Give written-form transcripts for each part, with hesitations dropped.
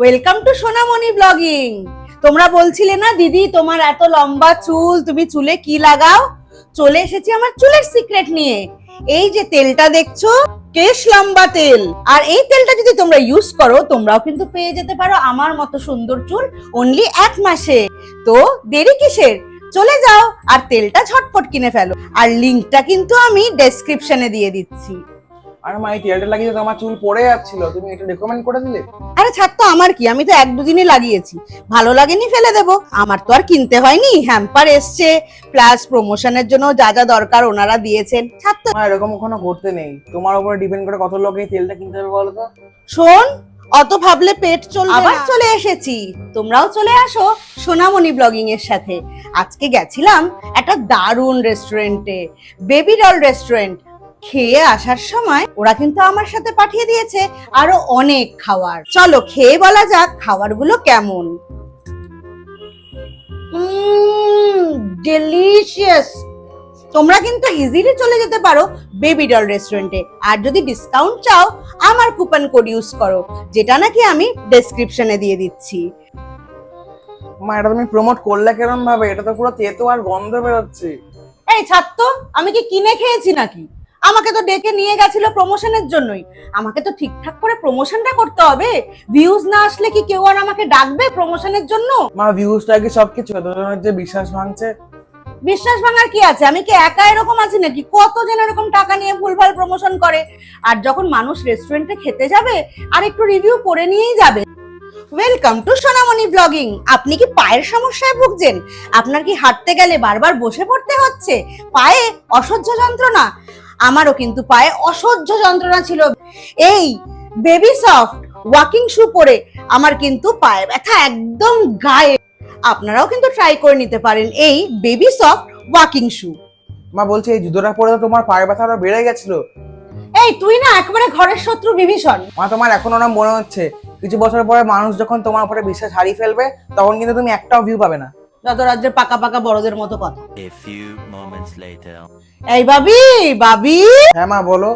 Welcome to Sonamoni blogging. তোমরা বলছিলে না দিদি তোমার এত লম্বা চুল, তুমি চুলে কি লাগাও? চলে এসেছি আমার চুলের সিক্রেট নিয়ে। এই যে তেলটা দেখছো, কেশ লম্বা তেল। আর এই তেলটা যদি তোমরা ইউজ করো, তোমরাও কিন্তু পেয়ে যেতে পারো আমার মতো সুন্দর চুল অনলি 1 মাসে। তো দেরি কিসের, চলে যাও আর তেলটা ঝটপট কিনে ফেলো। আর লিংকটা কিন্তু আমি ডেসক্রিপশনে দিয়ে দিচ্ছি। আরে মা, এই তেলটা লাগিয়ে তো আমার চুল পড়ে যাচ্ছিল, তুমি এটা রেকমেন্ড করে দিলে। আরে ছাড় তো, আমার কি, আমি তো 1-2 দিনই লাগিয়েছি, ভালো লাগেনি ফেলে দেবো। আমার তো আর কিনতে হয়নি, হ্যাম্পার এসছে, প্লাস প্রমোশনের জন্য যা যা দরকার ওনারা দিয়েছেন। ছাড় তো। মা, এরকম কখনো করতে নেই, তোমার উপরে ডিপেন্ড করে কত লোক এই তেলটা কিনতে হবে বলো তো। শোন, অত ভাবলে পেট চলবে না। আবার চলে এসেছি, তোমরাও চলে আসো সোনামণি ব্লগিং এর সাথে। আজকে গেছিলাম একটা দারুণ রেস্টুরেন্টে, বেবি ডল রেস্টুরেন্ট। খেয়ে আসার সময় ওরা কিন্তু আমার সাথে পাঠিয়ে দিয়েছে আরো অনেক খাবার। চলো খেয়ে বলা যাক খাবারগুলো কেমন। ডেলিশিয়াস। তোমরা কিন্তু ইজিলি চলে যেতে পারো বেবি ডল রেস্টুরেন্টে। আর যদি ডিসকাউন্ট চাও, আমার কুপন কোড ইউজ করো, যেটা নাকি আমি ডেসক্রিপশনে দিয়ে দিচ্ছি। মা, এটা তুমি প্রমোট করলে কেমন ভাবে? এটা তো পুরো তেতো আর গন্ধ বেরোচ্ছে। এই ছাড় তো, আমি কি কিনে খেয়েছি নাকি? আমাকে তো ডেকে নিয়ে গেছিল প্রমোশনের জন্যই। আমাকে তো ঠিকঠাক করে প্রমোশনটা করতে হবে। ভিউজ না আসলে কি কেউ আর আমাকে ডাকবে প্রমোশনের জন্য? মা, ভিউজটা কি সবকিছু? তোমার যে বিশ্বাস ভাঙছে। বিশ্বাস ভাঙার কি আছে? আমি কি একা এরকম আছি নাকি? কতজন এরকম টাকা নিয়ে ভুলভাল প্রমোশন করে। আর যখন মানুষ রেস্টুরেন্টে খেতে যাবে, আর একটু রিভিউ করে নিয়েই যাবে। Welcome to Sonamoni blogging. আপনি কি পায়ের সমস্যায় ভুগছেন? আপনার কি হাঁটতে গেলে বারবার বসে পড়তে হচ্ছে? পায়ে অসহ্য যন্ত্রণা? আমারও কিন্তু পায়ে অসহ্য যন্ত্রণা ছিল। এই বেবি সফট ওয়াকিং শু পরে আমার কিন্তু পায়ে ব্যথা একদম গায়ে। আপনারাও কিন্তু ট্রাই করে নিতে পারেন এই বেবি সফট ওয়াকিং শু। মা বলছি, এই জুতোটা পরে তো তোমার পায়ের ব্যথা আরো বেড়ে গেছিল। এই তুই না একেবারে ঘরের শত্রু বিভীষণ। মা, তোমার এখন ওরকম মনে হচ্ছে। কিছু বছর পরে মানুষ যখন তোমার উপরে বিশ্বাস হারিয়ে ফেলবে, তখন কিন্তু তুমি একটাও ভিউ পাবে না। যত রাজ্যের পাকা পাকা বড়দের মতো কথা। A few moments later. এই বাবি, বাবি, হ্যাঁ মা, বলো।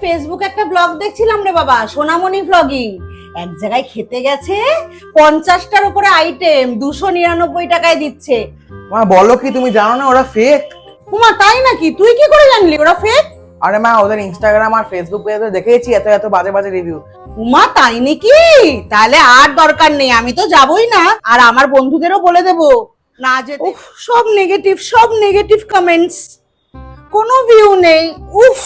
ফেসবুকে একটা ব্লগ দেখছিলাম রে বাবা, সোনামণি ব্লগিং। এক জায়গায় খেতে গেছে, 50টার উপরে আইটেম 299 টাকায় দিচ্ছে। মা বলো কি, তুমি জানো না ওরা ফেক? উমা, তাই নাকি? তুই কি করে জানলি ওরা ফেক? আরে মা, ওদের ইনস্টাগ্রাম আর ফেসবুক পেজে দেখেছি এত এত বাজে বাজে রিভিউ। উমা, তাই নাকি? তাহলে আর দরকার নেই, আমি তো যাবই না। আর আমার বন্ধুদেরও বলে দেবো না যেতে। উফ, সব নেগেটিভ, সব নেগেটিভ কমেন্টস, কোনো ভিউ নেই। উফ,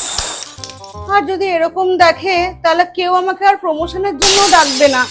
আর যদি এরকম দেখে তাহলে কেউ আমাকে আর প্রমোশনের জন্য ডাকবে না।